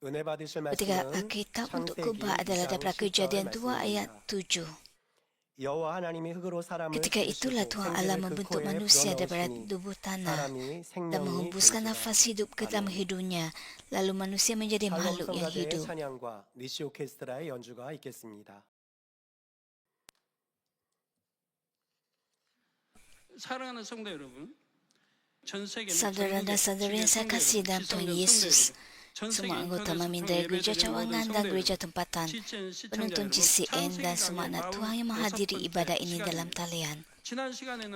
은혜 받으실 Ketika 말씀은 Alkitab untuk 창세기 kubah adalah 2장 daripada 7절 Kejadian 2 ayat 말씀입니다. 7. 여호와 하나님이 흙으로 사람을 Ketika itulah 지으시고 Tuhan Allah 생기를 그 membentuk 코에 manusia daripada 불어넣으시니 tubuh tanah 사람이 dan 생명이 menghembuskan 된지라. nafas hidup ke dalam 아멘. hidungnya. Lalu manusia menjadi 샬롬 makhluk yang 성가대의 hidup. 찬양과 니시 오케스트라의 연주가 있겠습니다. 사랑하는 성도 여러분, 전 세계는 Saudara dan saudari yang saya kasih dalam Tuhan Yesus, semua anggota Mamin dari gereja cawangan dan gereja tempatan, penonton GCN dan semua anak Tuhan yang menghadiri ibadah ini dalam talian.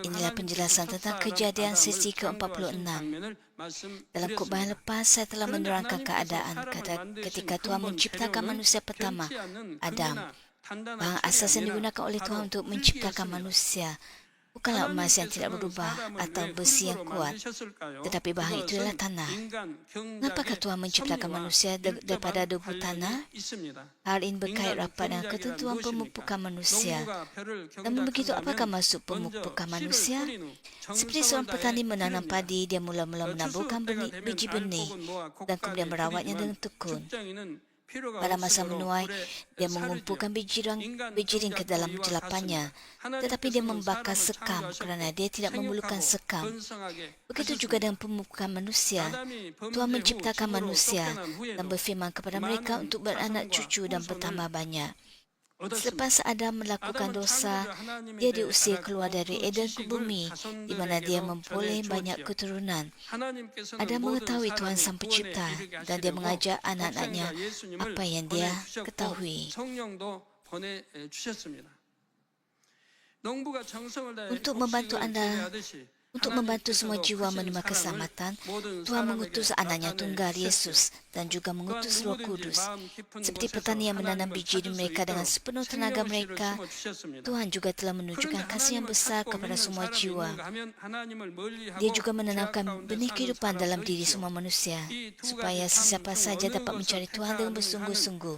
Inilah penjelasan tentang kejadian sesi ke-46. Dalam khotbah yang lepas, saya telah menerangkan keadaan ketika Tuhan menciptakan manusia pertama, Adam. Bahan asas yang digunakan oleh Tuhan untuk menciptakan manusia bukanlah emas yang tidak berubah atau besi yang kuat, tetapi bahan itu adalah tanah. Mengapakah Tuhan menciptakan manusia daripada debu tanah? Hal ini berkait rapat dengan ketentuan pemupukan manusia. Namun begitu, apakah maksud pemupukan manusia? Seperti seorang petani menanam padi, dia mula-mula menaburkan biji benih dan kemudian merawatnya dengan tekun. Pada masa menuai, dia mengumpulkan biji ring ke dalam jelapannya, tetapi dia membakar sekam kerana dia tidak memerlukan sekam. Begitu juga dengan pemupukan manusia. Tuhan menciptakan manusia dan berfirman kepada mereka untuk beranak cucu dan bertambah banyak. Selepas Adam melakukan dosa, dia diusir keluar dari Eden ke bumi, di mana dia memperoleh banyak keturunan. Adam mengetahui Tuhan Sang Pencipta, dan dia mengajar anak-anaknya apa yang dia ketahui. Untuk membantu semua jiwa menerima keselamatan, Tuhan mengutus anaknya tunggal Yesus dan juga mengutus Roh Kudus. Seperti petani yang menanam biji di mereka dengan sepenuh tenaga mereka, Tuhan juga telah menunjukkan kasih yang besar kepada semua jiwa. Dia juga menanamkan benih kehidupan dalam diri semua manusia, supaya sesiapa saja dapat mencari Tuhan dengan bersungguh-sungguh.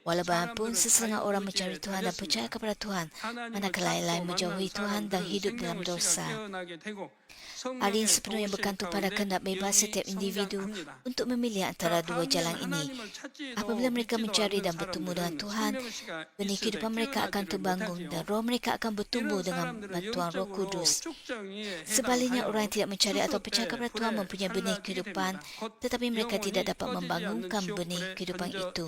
Walaupun sesetengah orang mencari Tuhan dan percaya kepada Tuhan, manakala lain menjauhi Tuhan dan hidup dalam dosa. Hal ini sepenuhnya bergantung pada kehendak bebas setiap individu untuk memilih antara dua jalan ini. Apabila mereka mencari dan bertemu dengan Tuhan, benih kehidupan mereka akan terbangun dan roh mereka akan bertumbuh dengan bantuan Roh Kudus. Sebaliknya, orang yang tidak mencari atau percaya kepada Tuhan mempunyai benih kehidupan, tetapi mereka tidak dapat membangunkan benih kehidupan itu.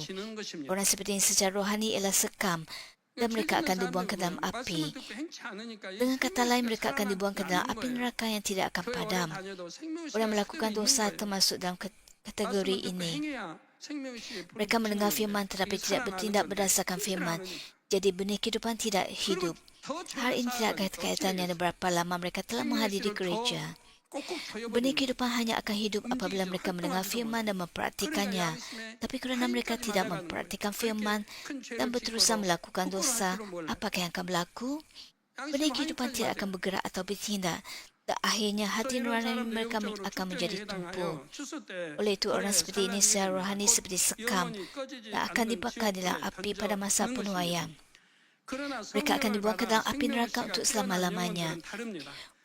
Orang seperti ini secara rohani ialah sekam, dan mereka akan dibuang ke dalam api. Dengan kata lain, mereka akan dibuang ke dalam api neraka yang tidak akan padam. Orang melakukan dosa termasuk dalam kategori ini. Mereka mendengar firman tetapi tidak bertindak berdasarkan firman. Jadi benih kehidupan tidak hidup. Hal ini tidak ada kaitannya dengan berapa lama mereka telah menghadiri gereja. Benih kehidupan hanya akan hidup apabila mereka mendengar firman dan mempraktikannya. Tapi kerana mereka tidak mempraktikan firman dan berterusan melakukan dosa, apakah yang akan berlaku? Benih kehidupan tidak akan bergerak atau bertindak. Dan akhirnya hati nurani mereka akan menjadi tumpul. Oleh itu, orang seperti ini secara rohani seperti sekam dan akan dibakar dalam api pada masa penuaian. Mereka akan dibuang ke dalam api neraka untuk selama-lamanya.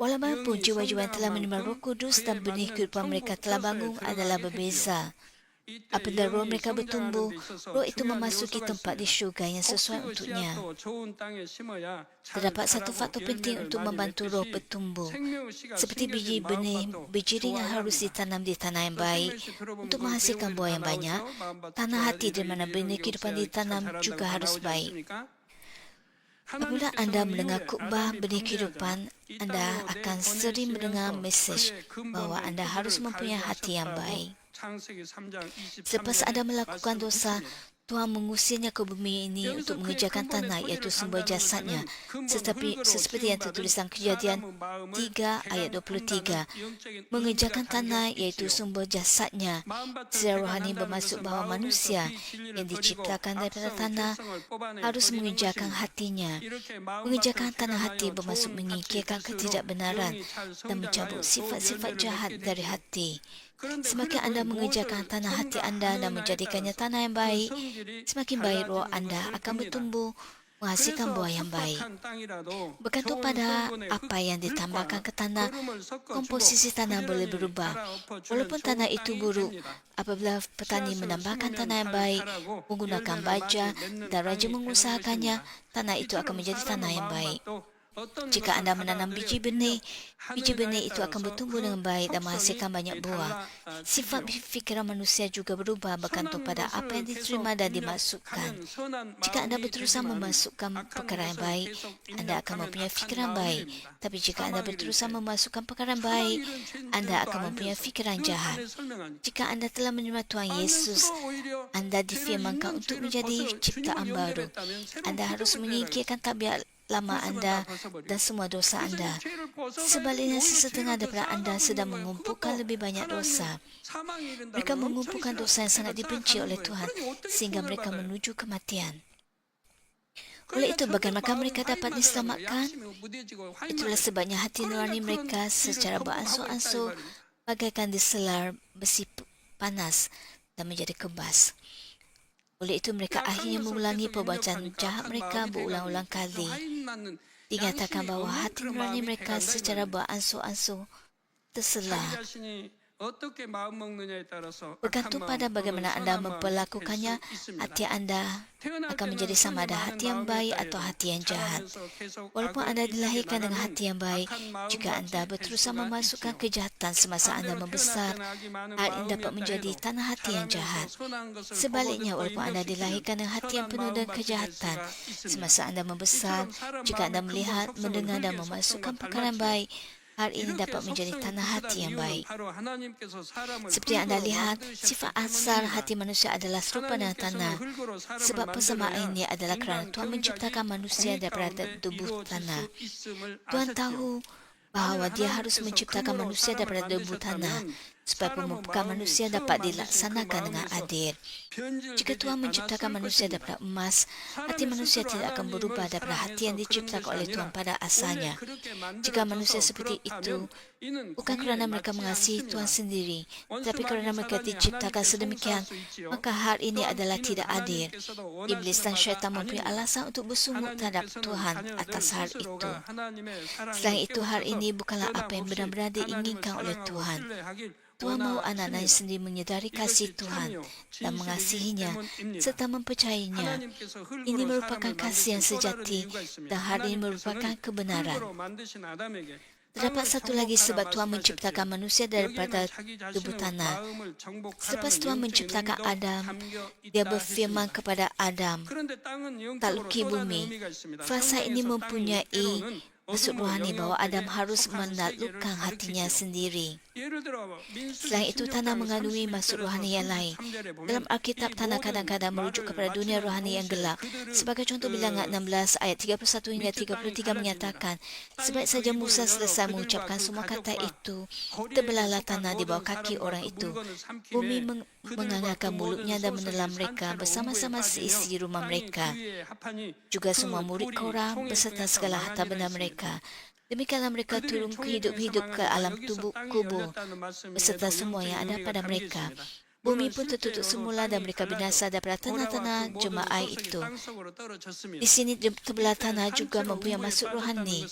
Walaupun jiwa-jiwa yang telah menerima Roh Kudus dan benih kehidupan mereka telah bangun adalah berbeza. Apabila roh mereka bertumbuh, roh itu memasuki tempat di syurga yang sesuai untuknya. Terdapat satu faktor penting untuk membantu roh bertumbuh. Seperti biji ring yang harus ditanam di tanah yang baik untuk menghasilkan buah yang banyak, tanah hati di mana benih kehidupan ditanam juga harus baik. Apabila anda mendengar khutbah benih kehidupan, anda akan sering mendengar mesej bahawa anda harus mempunyai hati yang baik. Selepas anda melakukan dosa, Tuhan mengusirnya ke bumi ini untuk mengerjakan tanah, iaitu sumber jasadnya. Seperti yang tertulis dalam Kejadian 3 ayat 23. Mengerjakan tanah, iaitu sumber jasadnya. Secara rohani bermaksud bahawa manusia yang diciptakan daripada tanah harus mengerjakan hatinya. Mengerjakan tanah hati bermaksud menyingkirkan ketidakbenaran dan mencabut sifat-sifat jahat dari hati. Semakin anda mengerjakan tanah hati anda dan menjadikannya tanah yang baik, semakin baik roh anda akan bertumbuh menghasilkan buah yang baik. Bergantung pada apa yang ditambahkan ke tanah, komposisi tanah boleh berubah. Walaupun tanah itu buruk, apabila petani menambahkan tanah yang baik, menggunakan baja dan rajin mengusahakannya, tanah itu akan menjadi tanah yang baik. Jika anda menanam biji benih itu akan bertumbuh dengan baik dan menghasilkan banyak buah. Sifat fikiran manusia juga berubah bergantung pada apa yang diterima dan dimasukkan. Jika anda berterusan memasukkan perkara yang baik, anda akan mempunyai fikiran baik. Tapi jika anda berterusan memasukkan perkara yang baik, anda akan mempunyai fikiran jahat. Jika anda telah menerima Tuhan Yesus, anda difirmankan untuk menjadi ciptaan baru. Anda harus menyingkirkan tabiat lama anda dan semua dosa anda. Sebaliknya, sesetengah daripada anda sedang mengumpulkan lebih banyak dosa. Mereka mengumpulkan dosa yang sangat dibenci oleh Tuhan sehingga mereka menuju kematian. Oleh itu, bagaimana mereka dapat diselamatkan? Itulah sebabnya hati nurani mereka secara beransur-ansur bagaikan diselar besi panas dan menjadi kebas. Oleh itu, mereka akhirnya mengulangi perbuatan jahat mereka berulang-ulang kali. Dinyatakan bahawa hati nurani mereka secara beransur-ansur terselar. Bergantung pada bagaimana anda memperlakukannya, hati anda akan menjadi sama ada hati yang baik atau hati yang jahat. Walaupun anda dilahirkan dengan hati yang baik, jika anda berterusan memasukkan kejahatan semasa anda membesar, hal ini dapat menjadi tanah hati yang jahat. Sebaliknya, walaupun anda dilahirkan dengan hati yang penuh dengan kejahatan semasa anda membesar, jika anda melihat, mendengar dan memasukkan perkara yang baik, hal ini dapat menjadi tanah hati yang baik. Seperti yang anda lihat, sifat asal hati manusia adalah serupa dengan tanah. Sebab persamaan ini adalah kerana Tuhan menciptakan manusia daripada debu tanah. Tuhan tahu bahawa dia harus menciptakan manusia daripada debu tanah supaya pemupukan manusia dapat dilaksanakan dengan adil. Jika Tuhan menciptakan manusia daripada emas, hati manusia tidak akan berubah daripada hati yang diciptakan oleh Tuhan pada asalnya. Jika manusia seperti itu, bukan kerana mereka mengasihi Tuhan sendiri, tetapi kerana mereka diciptakan sedemikian, maka hal ini adalah tidak adil. Iblis dan syaitan mempunyai alasan untuk bersungut terhadap Tuhan atas hal itu. Selain itu, hal ini bukanlah apa yang benar-benar diinginkan oleh Tuhan. Tuhan mahu anak-anaknya sendiri menyedari kasih Tuhan dan mengasihinya serta mempercayainya. Ini merupakan kasih yang sejati dan hal ini merupakan kebenaran. Terdapat satu lagi sebab Tuhan menciptakan manusia daripada debu tanah. Selepas Tuhan menciptakan Adam, dia berfirman kepada Adam, "Takluki bumi." Frasa ini mempunyai maksud rohani bahawa Adam harus menaklukkan hatinya sendiri. Selain itu, tanah mengandungi maksud rohani yang lain. Dalam Alkitab, tanah kadang-kadang merujuk kepada dunia rohani yang gelap. Sebagai contoh, Bilangan 16 ayat 31 hingga 33 menyatakan, "Sebaik saja Musa selesai mengucapkan semua kata itu, terbelahlah tanah di bawah kaki orang itu. Bumi menganggarkan mulutnya dan menelan mereka bersama-sama seisi rumah mereka. Juga semua murid Korah beserta segala harta benda mereka. Demikianlah mereka turun hidup ke alam tubuh kubur beserta semua yang ada pada mereka. Bumi pun tertutup semula dan mereka binasa daripada tanah-tanah jemaah itu." Di sini terbelah tanah juga mempunyai maksud rohani.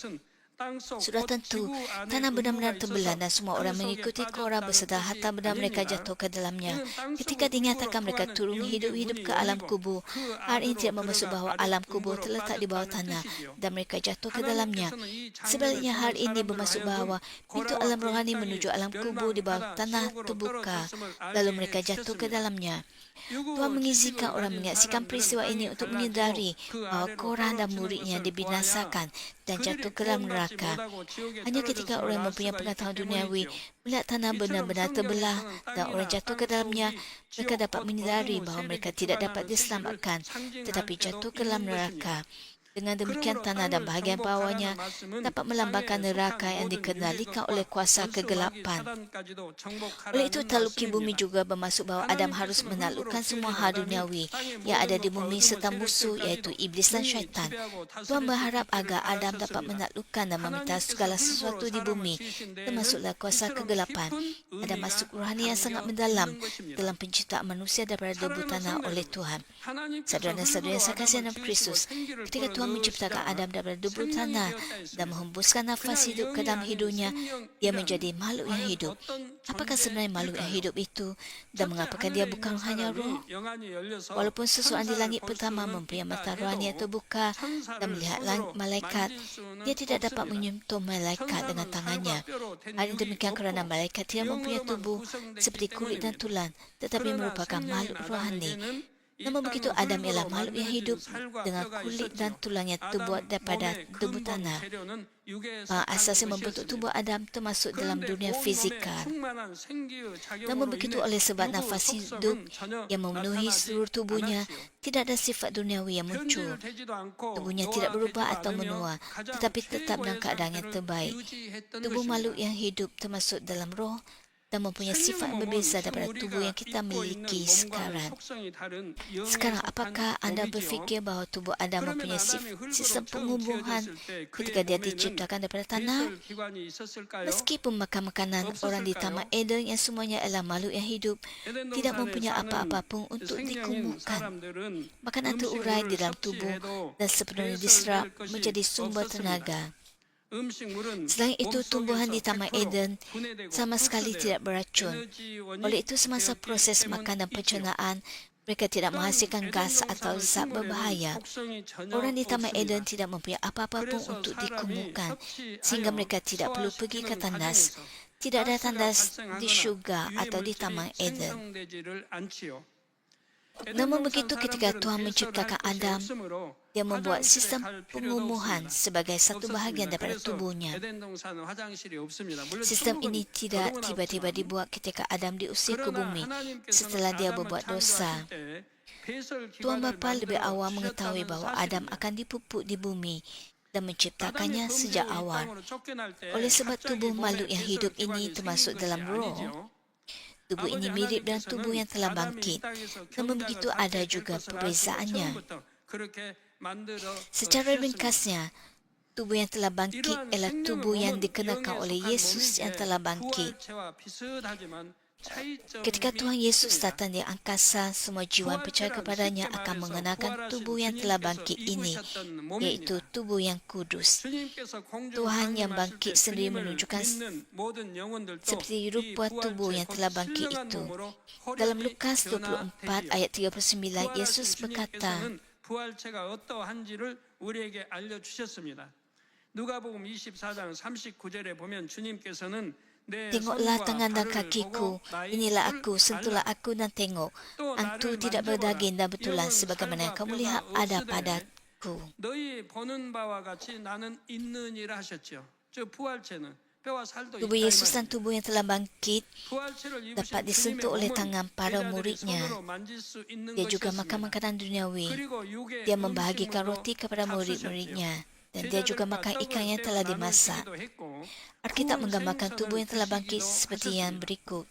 Sudah tentu, tanah benar-benar terbelah dan semua orang mengikuti Korah beserta harta benda mereka jatuh ke dalamnya. Ketika dinyatakan mereka turun hidup-hidup ke alam kubur, hal ini tidak bermaksud bahawa alam kubur terletak di bawah tanah dan mereka jatuh ke dalamnya. Sebaliknya, hal ini bermaksud bahawa pintu alam rohani menuju alam kubur di bawah tanah terbuka, lalu mereka jatuh ke dalamnya. Tuhan mengizinkan orang menyaksikan peristiwa ini untuk menyedari bahawa Korah dan muridnya dibinasakan dan jatuh ke dalam neraka. Hanya ketika orang mempunyai pengetahuan duniawi melihat tanah benar-benar terbelah dan orang jatuh ke dalamnya, mereka dapat menyedari bahawa mereka tidak dapat diselamatkan tetapi jatuh ke dalam neraka. Dengan demikian tanah dan bahagian bawahnya dapat melambangkan neraka yang dikendalikan oleh kuasa kegelapan. Oleh itu, taluki bumi juga bermaksud bahawa Adam harus menaklukkan semua hal duniawi yang ada di bumi serta musuh iaitu iblis dan syaitan. Tuhan berharap agar Adam dapat menaklukkan dan meminta segala sesuatu di bumi, termasuklah kuasa kegelapan. Ada masuk rohani yang sangat mendalam dalam penciptaan manusia daripada debu tanah oleh Tuhan. Saudara dan saudari yang saya kasihi dalam Kristus, ketika Tuhan menciptakan Adam daripada debu tanah dan menghembuskan nafas hidup ke dalam hidupnya, dia menjadi makhluk yang hidup. Apakah sebenarnya makhluk yang hidup itu dan mengapakah dia bukan hanya roh? Walaupun seseorang di langit pertama mempunyai mata rohani yang terbuka dan melihat malaikat, dia tidak dapat menyentuh malaikat dengan tangannya. Hal ini demikian kerana malaikat tidak mempunyai tubuh seperti kulit dan tulang, tetapi merupakan makhluk rohani. Namun begitu, Adam ialah makhluk yang hidup dengan kulit dan tulang yang terbuat daripada debu tanah. Bahan asas yang membentuk tubuh Adam termasuk dalam dunia fizikal. Namun begitu, oleh sebab nafas hidup yang memenuhi seluruh tubuhnya, tidak ada sifat duniawi yang muncul. Tubuhnya tidak berubah atau menua, tetapi tetap dalam keadaan yang terbaik. Tubuh makhluk yang hidup termasuk dalam roh dan mempunyai sifat yang berbeza daripada tubuh yang kita miliki sekarang. Sekarang, apakah anda berfikir bahawa tubuh Adam mempunyai sistem pengumbuhan ketika dia diciptakan daripada tanah? Meskipun makan makanan orang di Taman Eden yang semuanya adalah makhluk yang hidup, tidak mempunyai apa-apa pun untuk dikumbukan. Makanan terurai di dalam tubuh dan sepenuhnya diserap menjadi sumber tenaga. Selain itu, tumbuhan di Taman Eden sama sekali tidak beracun. Oleh itu, semasa proses makan dan pencernaan, mereka tidak menghasilkan gas atau zat berbahaya. Orang di Taman Eden tidak mempunyai apa-apa pun untuk dikumpulkan, sehingga mereka tidak perlu pergi ke tandas. Tidak ada tandas di syurga atau di Taman Eden. Namun begitu, ketika Tuhan menciptakan Adam, dia membuat sistem pengumuman sebagai satu bahagian daripada tubuhnya. Sistem ini tidak tiba-tiba dibuat ketika Adam diusir ke bumi setelah dia berbuat dosa. Tuhan Bapa lebih awal mengetahui bahawa Adam akan dipupuk di bumi dan menciptakannya sejak awal. Oleh sebab tubuh makhluk yang hidup ini termasuk dalam roh, tubuh ini mirip dengan tubuh yang telah bangkit. Namun begitu, ada juga perbezaannya. Secara ringkasnya, tubuh yang telah bangkit ialah tubuh yang dikenakan oleh Yesus yang telah bangkit. Ketika Tuhan Yesus datang di angkasa, semua jiwa yang percaya kepadanya akan mengenakan tubuh yang telah bangkit ini, iaitu tubuh yang kudus. Tuhan yang bangkit sendiri menunjukkan seperti rupa tubuh yang telah bangkit itu. Dalam Lukas 24 ayat 39, Yesus berkata, "Tengoklah tangan dan kakiku, inilah aku, sentuhlah aku dan tengok. Antu tidak berdaging dan bertulang sebagaimana kamu lihat ada padaku." Tubuh Yesus dan tubuh yang telah bangkit dapat disentuh oleh tangan para muridnya. Dia juga makan makanan duniawi. Dia membahagikan roti kepada murid-muridnya. Dan dia juga makan ikan yang telah dimasak. Alkitab menggambarkan tubuh yang telah bangkit seperti yang berikut.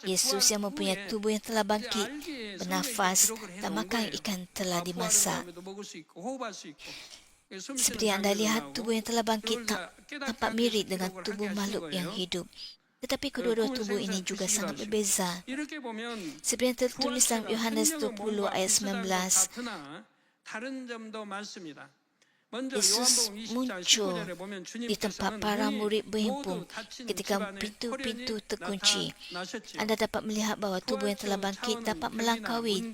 Yesus yang mempunyai tubuh yang telah bangkit, bernafas dan makan ikan telah dimasak. Seperti yang anda lihat, tubuh yang telah bangkit tampak mirip dengan tubuh makhluk yang hidup. Tetapi kedua-dua tubuh ini juga sangat berbeza. Seperti yang tertulis dalam Yohanes 20 ayat 19, Yesus muncul di tempat para murid berhimpun ketika pintu-pintu terkunci. Anda dapat melihat bahawa tubuh yang telah bangkit dapat melangkaui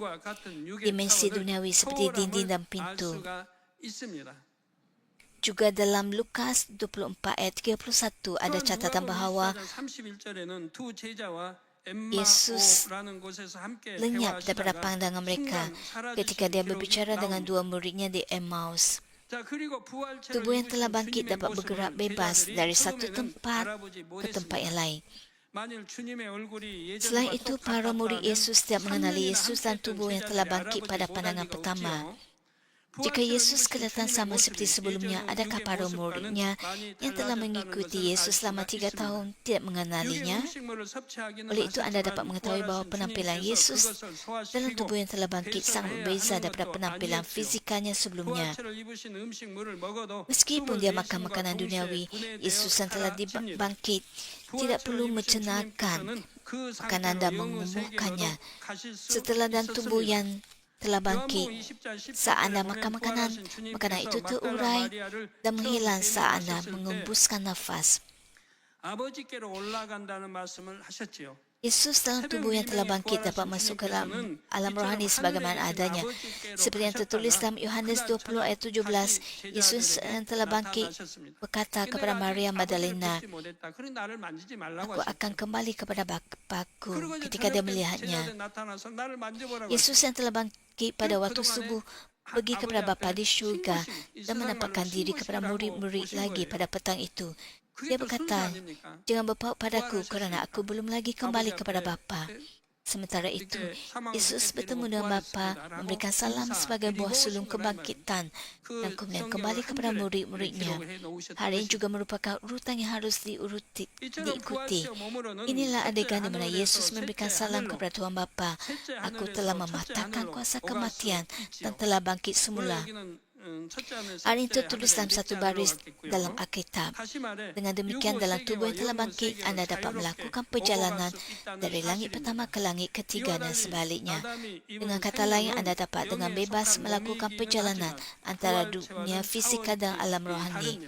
dimensi duniawi seperti dinding dan pintu. Juga dalam Lukas 24 ayat 31 ada catatan bahawa Yesus lenyap daripada pandangan mereka ketika dia berbicara dengan dua muridnya di Emmaus. Tubuh yang telah bangkit dapat bergerak bebas dari satu tempat ke tempat yang lain. Selain itu, para murid Yesus tidak mengenali Yesus dan tubuh yang telah bangkit pada pandangan pertama. Jika Yesus kelihatan sama seperti sebelumnya, adakah para muridnya yang telah mengikuti Yesus selama 3 tahun tidak mengenalinya? Oleh itu, Anda dapat mengetahui bahawa penampilan Yesus dalam tubuh yang telah bangkit sangat berbeza daripada penampilan fizikalnya sebelumnya. Meskipun dia makan makanan duniawi, Yesus yang telah dibangkit tidak perlu mencernakan makanan dan mengumumkannya. Setelah dan tubuh yang telah bangkit, saat Anda makan makanan itu terurai dan menghilang saat Anda mengembuskan nafas. Yesus dalam tubuh yang telah bangkit dapat masuk ke dalam alam rohani sebagaimana adanya. Seperti yang tertulis dalam Yohanes 20 ayat 17, Yesus yang telah bangkit berkata kepada Maria Magdalena, "Aku akan kembali kepada Bapakku," ketika dia melihatnya. Yesus yang telah bangkit pada waktu subuh pergi kepada Bapa di syurga dan menampakkan diri kepada murid-murid lagi pada petang itu. Dia berkata, "Jangan berpaut padaku kerana aku belum lagi kembali kepada Bapa." Sementara itu, Yesus bertemu dengan Bapa, memberikan salam sebagai buah sulung kebangkitan dan kemudian kembali kepada murid-muridnya. Hal ini juga merupakan urutan yang harus diikuti. Inilah adegan di mana Yesus memberikan salam kepada Tuhan Bapa. "Aku telah mematahkan kuasa kematian dan telah bangkit semula." Hal ini tertulis dalam satu baris dalam Alkitab. Dengan demikian, dalam tubuh yang telah bangkit, Anda dapat melakukan perjalanan dari langit pertama ke langit ketiga dan sebaliknya. Dengan kata lain, Anda dapat dengan bebas melakukan perjalanan antara dunia fisika dan alam rohani.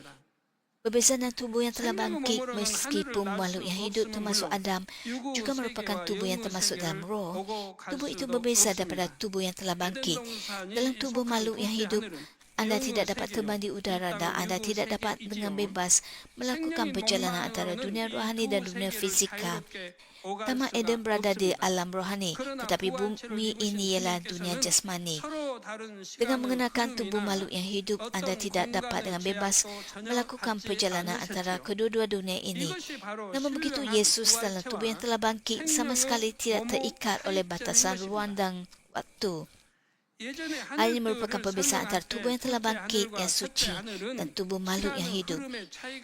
Berbeza dengan tubuh yang telah bangkit, meskipun makhluk yang hidup termasuk Adam juga merupakan tubuh yang termasuk dalam roh, tubuh itu berbeza daripada tubuh yang telah bangkit. Dalam tubuh makhluk yang hidup, Anda tidak dapat terbang di udara dan Anda tidak dapat dengan bebas melakukan perjalanan antara dunia rohani dan dunia fisika. Taman Eden berada di alam rohani, tetapi bumi ini ialah dunia jasmani. Dengan mengenakan tubuh makhluk yang hidup, Anda tidak dapat dengan bebas melakukan perjalanan antara kedua-dua dunia ini. Namun begitu, Yesus dalam tubuh yang telah bangkit sama sekali tidak terikat oleh batasan ruang dan waktu. Hal ini merupakan perbezaan antara tubuh yang telah bangkit yang suci dan tubuh makhluk yang hidup.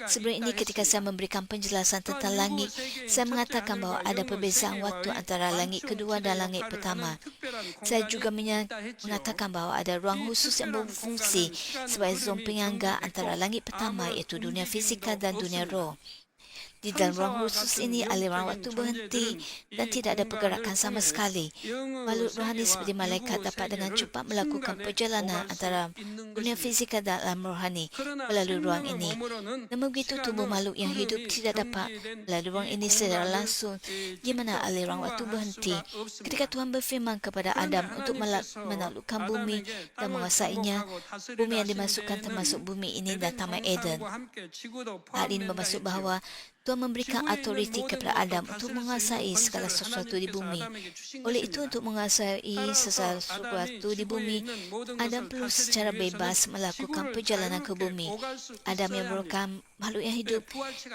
Sebelum ini, ketika saya memberikan penjelasan tentang langit, saya mengatakan bahawa ada perbezaan waktu antara langit kedua dan langit pertama. Saya juga mengatakan bahawa ada ruang khusus yang berfungsi sebagai zon penyangga antara langit pertama, iaitu dunia fisika dan dunia roh. Di dalam ruang khusus ini, aliran waktu berhenti dan tidak ada pergerakan sama sekali. Makhluk rohani seperti malaikat dapat dengan cepat melakukan perjalanan antara dunia fisika dan alam rohani melalui ruang ini. Namun begitu, tubuh makhluk yang hidup tidak dapat melalui ruang ini secara langsung, di mana aliran waktu berhenti. Ketika Tuhan berfirman kepada Adam untuk menaklukkan bumi dan menguasainya, bumi yang dimasukkan termasuk bumi ini dan Taman Eden. Hal ini bermaksud bahawa Tuhan memberikan autoriti kepada Adam untuk menguasai segala sesuatu di bumi. Oleh itu, untuk menguasai segala sesuatu di bumi, Adam perlu secara bebas melakukan perjalanan ke bumi. Adam yang merupakan makhluk yang hidup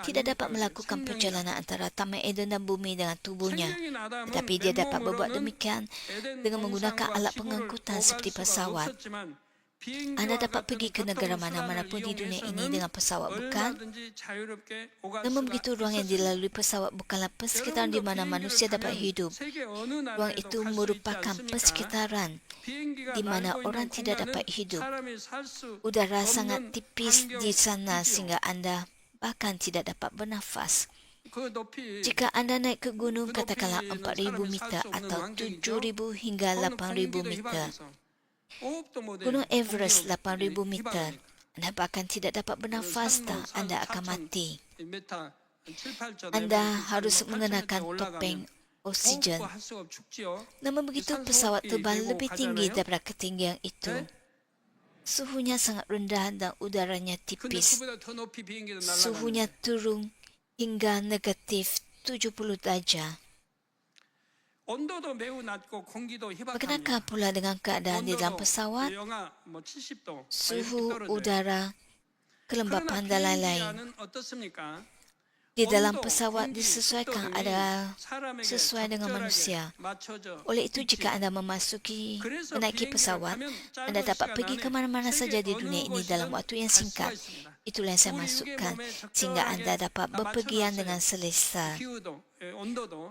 tidak dapat melakukan perjalanan antara Taman Eden dan bumi dengan tubuhnya. Tetapi dia dapat berbuat demikian dengan menggunakan alat pengangkutan seperti pesawat. Anda dapat pergi ke negara mana-mana pun di dunia ini dengan pesawat, bukan? Namun begitu, ruang yang dilalui pesawat bukanlah persekitaran di mana manusia dapat hidup. Ruang itu merupakan persekitaran di mana orang tidak dapat hidup. Udara sangat tipis di sana sehingga Anda bahkan tidak dapat bernafas. Jika Anda naik ke gunung, katakanlah 4,000 meter atau 7,000 hingga 8,000 meter. Gunung Everest 8,000 meter. Anda bahkan tidak dapat bernafas dan Anda akan mati. Anda harus mengenakan topeng oksigen. Namun begitu, pesawat terbang lebih tinggi daripada ketinggian itu. Suhunya sangat rendah dan udaranya tipis. Suhunya turun hingga negatif 70 darjah. Bagaimanakah pula dengan keadaan di dalam pesawat? Suhu udara, kelembapan dan lain-lain. Di dalam pesawat disesuaikan ada sesuai dengan manusia. Oleh itu, jika Anda menaiki pesawat, Anda dapat pergi ke mana-mana saja di dunia ini dalam waktu yang singkat. Itulah yang saya masukkan, sehingga Anda dapat berpergian dengan selesa.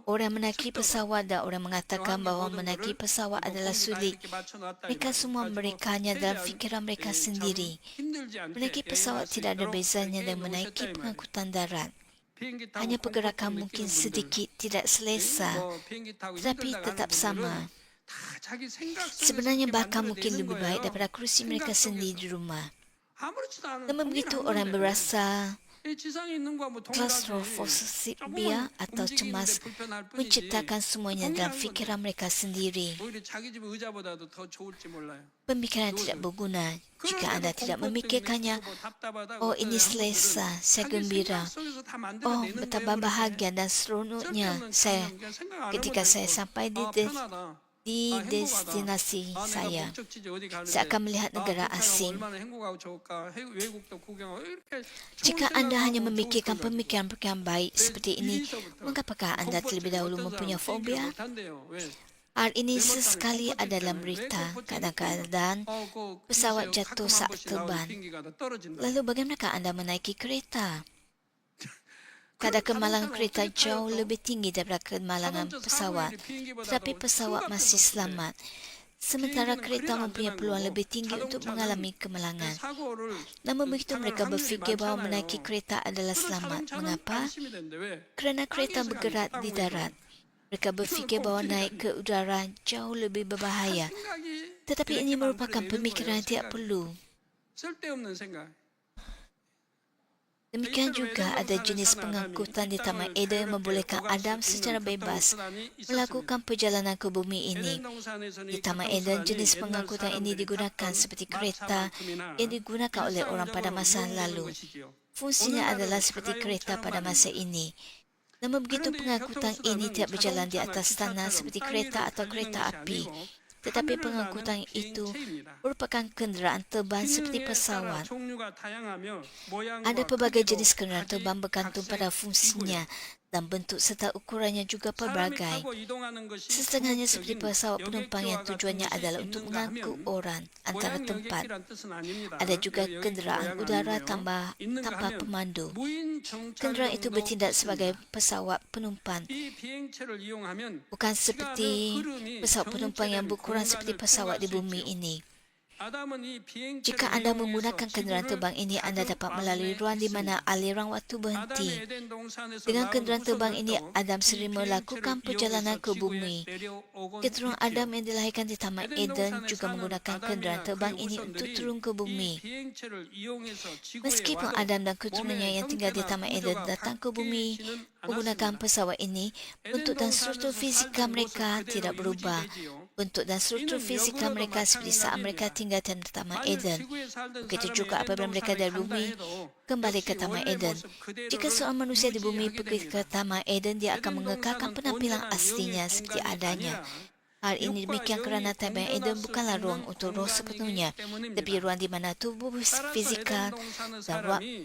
Orang menaiki pesawat dan orang mengatakan bahawa menaiki pesawat adalah sulit. Mereka semua hanya dalam fikiran mereka sendiri. Menaiki pesawat tidak ada bezanya dengan menaiki pengangkutan darat. Hanya pergerakan mungkin sedikit tidak selesa, tetapi tetap sama. Sebenarnya bahkan mungkin lebih baik daripada kerusi mereka sendiri di rumah. Namun begitu orang berasa klaustrofobia atau cemas menciptakan semuanya dalam fikiran mereka sendiri. Pemikiran tidak berguna jika Anda tidak memikirkannya. Oh, ini selesa, saya gembira. Oh, betapa bahagia dan seronoknya saya ketika saya sampai di destinasi saya. Saya akan melihat negara asing. Jika Anda hanya memikirkan pemikiran-pemikiran baik seperti ini, mengapakah Anda terlebih dahulu mempunyai fobia? Hal ini sesekali ada dalam berita. Kadang-kadang pesawat jatuh saat terbang. Lalu bagaimanakah Anda menaiki kereta? Kadar kemalangan kereta jauh lebih tinggi daripada kemalangan pesawat, tetapi pesawat masih selamat. Sementara kereta mempunyai peluang lebih tinggi untuk mengalami kemalangan. Namun begitu mereka berfikir bahawa menaiki kereta adalah selamat. Mengapa? Kerana kereta bergerak di darat. Mereka berfikir bahawa naik ke udara jauh lebih berbahaya. Tetapi ini merupakan pemikiran yang tidak perlu. Demikian juga ada jenis pengangkutan di Taman Eden yang membolehkan Adam secara bebas melakukan perjalanan ke bumi ini. Di Taman Eden, jenis pengangkutan ini digunakan seperti kereta yang digunakan oleh orang pada masa lalu. Fungsinya adalah seperti kereta pada masa ini. Namun begitu pengangkutan ini tidak berjalan di atas tanah seperti kereta atau kereta api. Tetapi pengangkutan itu merupakan kenderaan terbang seperti pesawat. Ada pelbagai jenis kenderaan terbang bergantung pada fungsinya dan bentuk serta ukurannya juga pelbagai. Setengahnya seperti pesawat penumpang yang tujuannya adalah untuk mengangkut orang antara tempat. Ada juga kenderaan udara tanpa pemandu. Kenderaan itu bertindak sebagai pesawat penumpang. Bukan seperti pesawat penumpang yang berukuran seperti pesawat di bumi ini. Jika Anda menggunakan kenderaan terbang ini, Anda dapat melalui ruang di mana aliran waktu berhenti. Dengan kenderaan terbang ini, Adam sering melakukan perjalanan ke bumi. Keturunan Adam yang dilahirkan di Taman Eden juga menggunakan kenderaan terbang ini untuk turun ke bumi. Meskipun Adam dan keturunannya yang tinggal di Taman Eden datang ke bumi menggunakan pesawat ini, bentuk dan struktur fisika mereka tidak berubah. Bentuk dan struktur fisika mereka seperti saat mereka tinggal di Taman Eden. Begitu juga apabila mereka dari bumi kembali ke Taman Eden. Jika seorang manusia di bumi pergi ke Taman Eden, dia akan mengekalkan penampilan aslinya seperti adanya. Hal ini demikian kerana Taman Eden bukanlah ruang untuk roh sepenuhnya, tapi ruang di mana tubuh fizikal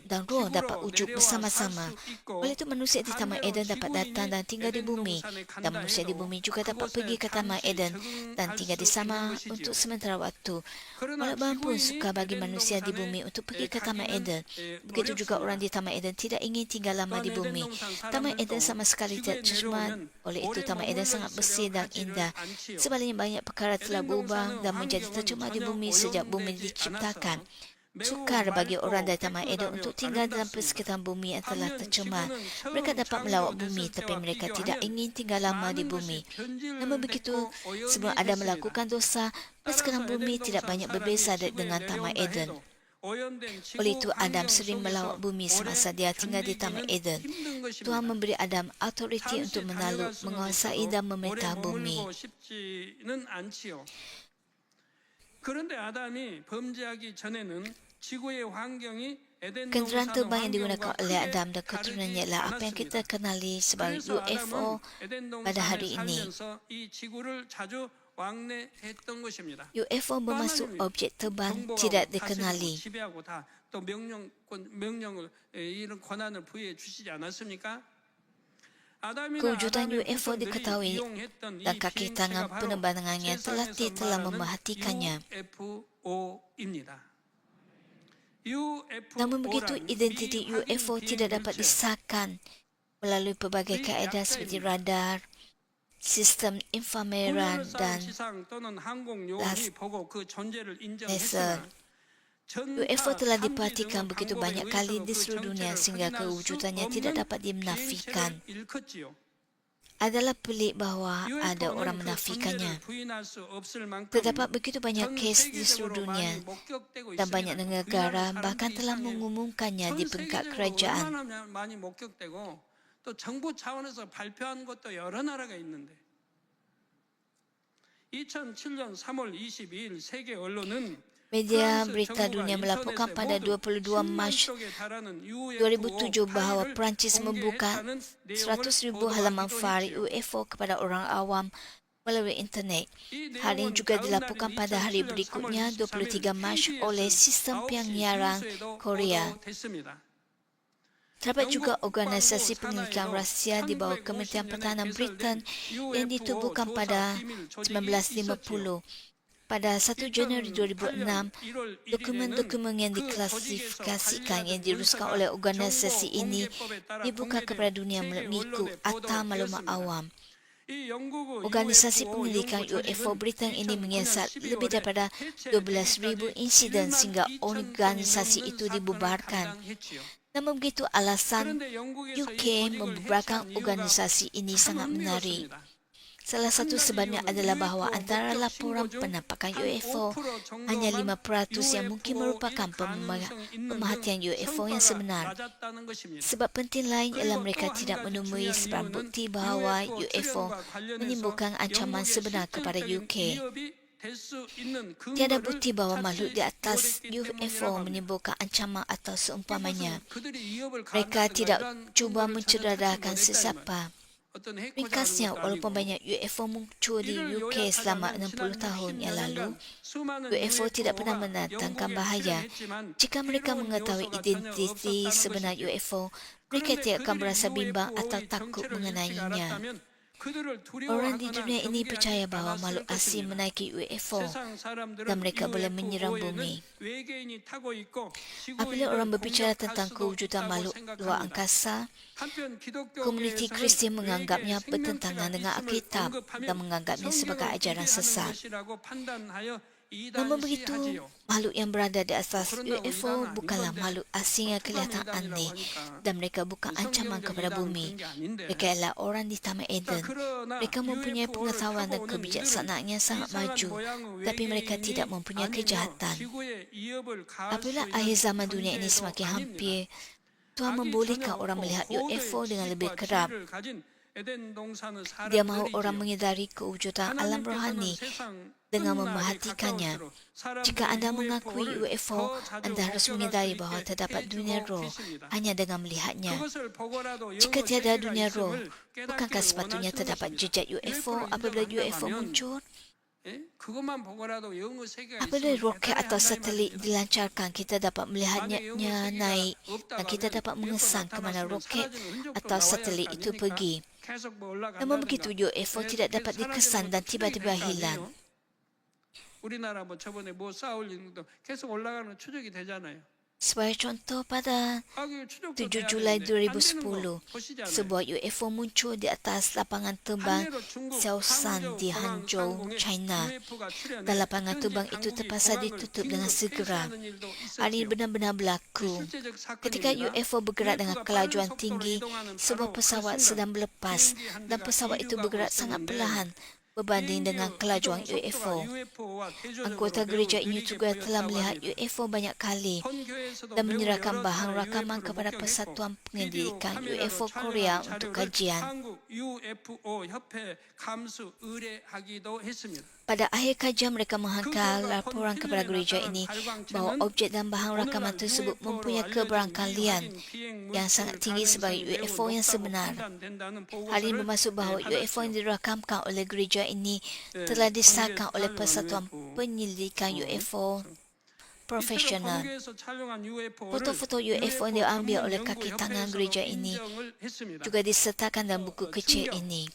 dan roh dapat wujud bersama-sama. Oleh itu manusia di Taman Eden dapat datang dan tinggal di bumi, dan manusia di bumi juga dapat pergi ke Taman Eden dan tinggal di sana untuk sementara waktu. Walaupun pun suka bagi manusia di bumi untuk pergi ke Taman Eden, begitu juga orang di Taman Eden tidak ingin tinggal lama di bumi. Taman Eden sama sekali tidak cermat. Oleh itu Taman Eden sangat bersih dan indah. Sebaliknya banyak perkara telah berubah dan menjadi tercemar di bumi sejak bumi diciptakan. Sukar bagi orang dari Taman Eden untuk tinggal dalam persekitaran bumi yang telah tercemar. Mereka dapat melawat bumi, tapi mereka tidak ingin tinggal lama di bumi. Namun begitu, sebelum Adam melakukan dosa, persekitaran bumi tidak banyak berbeza dengan Taman Eden. Oleh itu, Adam sering melawat bumi semasa dia tinggal di Taman Eden. Tuhan memberi Adam autoriti untuk menakluk, menguasai dan memerintah bumi. Kenderaan terbang yang digunakan oleh Adam dan keturunannya ialah apa yang kita kenali sebagai UFO pada hari ini. 왕래했던 것입니다. UFO bermaksud objek terbang tidak dikenali. 지배하고 다 또 명령을 이런 권한을 부여해 주시지 않았습니까? Kewujudan UFO diketahui dan kaki tangan penerbangannya telah memerhatikannya. Namun begitu, identiti UFO tidak dapat disahkan melalui pelbagai kaedah seperti radar, sistem inframerah dan laser. UFO telah diperhatikan begitu banyak kali di seluruh dunia sehingga kewujudannya tidak dapat dinafikan. Adalah pelik bahawa ada orang menafikannya. Terdapat begitu banyak kes di seluruh dunia dan banyak negara bahkan telah mengumumkannya di peringkat kerajaan. 또 정부 차원에서 발표한 것도 여러 나라가 있는데 2007년 3월 22일 세계 언론은 Media berita dunia melaporkan pada 22 Mac 2007 bahawa Perancis membuka 100,000 halaman fail UFO kepada orang awam melalui internet. Hal ini juga dilaporkan pada hari berikutnya 23 Mac oleh Sistem Penyiaran Korea. Terdapat juga organisasi penyelidikan rahsia di bawah Kementerian Pertahanan Britain yang ditubuhkan pada 1950. Pada 1 Januari 2006, dokumen-dokumen yang diklasifikasikan yang diruskan oleh organisasi ini dibuka kepada dunia mengikut Akta Maklumat Awam. Organisasi penyelidikan UFO Britain ini menyiasat lebih daripada 12,000 insiden sehingga organisasi itu dibubarkan. Namun begitu, alasan UK membubarkan organisasi ini sangat menarik. Salah satu sebabnya adalah bahawa antara laporan penampakan UFO, hanya 5% yang mungkin merupakan pemerhatian UFO yang sebenar. Sebab penting lain ialah mereka tidak menemui sebarang bukti bahawa UFO menimbulkan ancaman sebenar kepada UK. Tiada bukti bahawa makhluk di atas UFO menimbulkan ancaman atau seumpamanya. Mereka tidak cuba mencederahkan sesiapa. Ringkasnya, walaupun banyak UFO muncul di UK selama 60 tahun yang lalu, UFO tidak pernah mendatangkan bahaya. Jika mereka mengetahui identiti sebenar UFO, mereka tidak akan merasa bimbang atau takut mengenainya. Orang di dunia ini percaya bahawa makhluk asing menaiki UFO dan mereka boleh menyerang bumi. Apabila orang berbicara tentang kewujudan makhluk luar angkasa, komuniti Kristian menganggapnya bertentangan dengan Alkitab dan menganggapnya sebagai ajaran sesat. Namun begitu, makhluk yang berada di atas UFO bukanlah makhluk asing yang kelihatan aneh dan mereka bukan ancaman kepada bumi. Mereka adalah orang di Taman Eden. Mereka mempunyai pengetahuan dan kebijaksanaan yang sangat maju, tapi mereka tidak mempunyai kejahatan. Apabila akhir zaman dunia ini semakin hampir, Tuhan membolehkan orang melihat UFO dengan lebih kerap. Dia mahu orang menyedari kewujudan alam rohani dengan memerhatikannya. Jika anda mengakui UFO, anda harus menyedari bahawa terdapat dunia roh hanya dengan melihatnya. Jika tiada dunia roh, bukankah sepatutnya terdapat jejak UFO apabila UFO muncul? Apabila roket atau satelit dilancarkan, kita dapat melihatnya naik dan kita dapat mengesan ke mana roket atau satelit itu pergi. Namun begitu, UFO tidak dapat dikesan dan tiba-tiba hilang. Sebagai contoh, pada 7 Julai 2010, sebuah UFO muncul di atas lapangan terbang Xiaoshan di Hangzhou, China. Dan lapangan terbang itu terpaksa ditutup dengan segera. Hal ini benar-benar berlaku. Ketika UFO bergerak dengan kelajuan tinggi, sebuah pesawat sedang berlepas dan pesawat itu bergerak sangat perlahan berbanding dengan kelajuan UFO. Anggota gereja ini juga telah melihat UFO banyak kali dan menyerahkan bahan rakaman kepada Persatuan Penyelidikan UFO Korea untuk kajian. Pada akhir kajian mereka menghantar laporan kepada gereja ini bahawa objek dan bahan rakaman tersebut mempunyai keberangkalian yang sangat tinggi sebagai UFO yang sebenar. Hal ini bermaksud bahawa UFO yang dirakamkan oleh gereja ini telah disahkan oleh Persatuan Penyelidikan UFO Profesional. Foto-foto UFO yang diambil oleh kaki tangan gereja ini juga disertakan dalam buku kecil ini.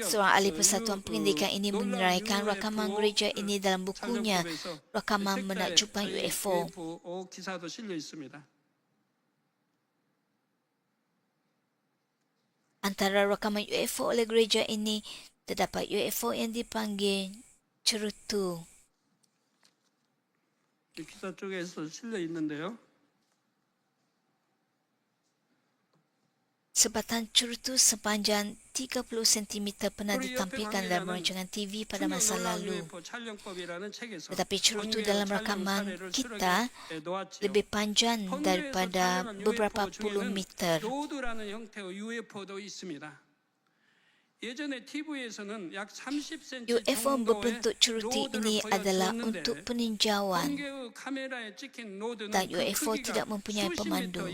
Seorang ahli Persatuan Penyelidikan ini menguraikan rakaman gereja ini dalam bukunya Rakaman Menakjubkan UFO. Antara rakaman UFO oleh gereja ini terdapat UFO yang dipanggil cerutu. 기사 쪽에서 실려 있는데요. Sebatan cerutu sepanjang 30 cm pernah ditampilkan dalam rancangan TV pada masa lalu. Tetapi cerutu dalam rakaman kita lebih panjang daripada beberapa puluh meter. UFO berbentuk cerutu ini adalah untuk peninjauan dan UFO tidak mempunyai pemandu.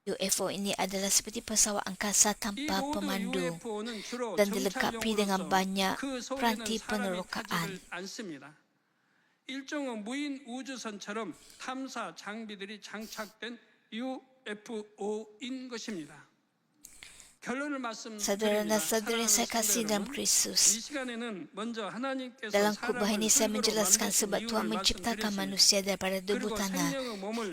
UFO ini adalah seperti pesawat angkasa tanpa pemandu dan dilengkapi dengan banyak peranti penerokaan. 일종의 무인 우주선처럼 탐사 장비들이 장착된 UFO인 것입니다. Saudara dan saudari yang saya kasih dalam Kristus, dalam khutbah ini saya menjelaskan sebab Tuhan menciptakan manusia daripada debu tanah.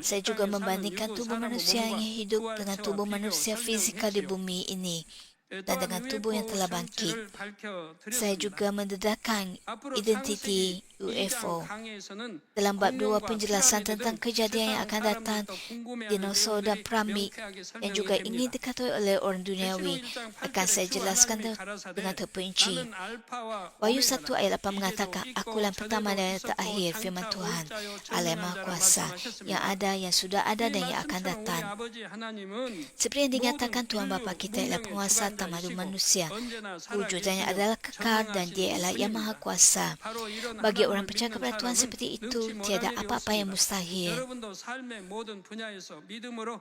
Saya juga membandingkan tubuh manusia yang hidup dengan tubuh manusia fizikal di bumi ini dan dengan tubuh yang telah bangkit. Saya juga mendedahkan identiti UFO. Dalam bab 2 penjelasan tentang kejadian yang akan datang, dinosaur dan piramid yang juga ingin diketahui oleh orang duniawi akan saya jelaskan dengan terperinci. Wahyu 1 ayat 8 mengatakan, Akulah yang pertama dan yang terakhir, firman Tuhan, Allah yang Maha Kuasa, yang ada, yang sudah ada dan yang akan datang. Seperti yang dinyatakan Tuhan Bapa kita ialah penguasa tamadun manusia. Wujudnya adalah kekal dan Dia ialah yang Maha Kuasa. Bagi orang percaya kepada Tuhan seperti itu, tiada apa-apa yang mustahil.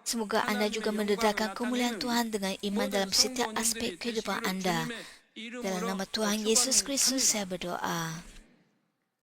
Semoga anda juga mendedahkan kemuliaan Tuhan dengan iman dalam setiap aspek kehidupan anda. Dalam nama Tuhan Yesus Kristus saya berdoa.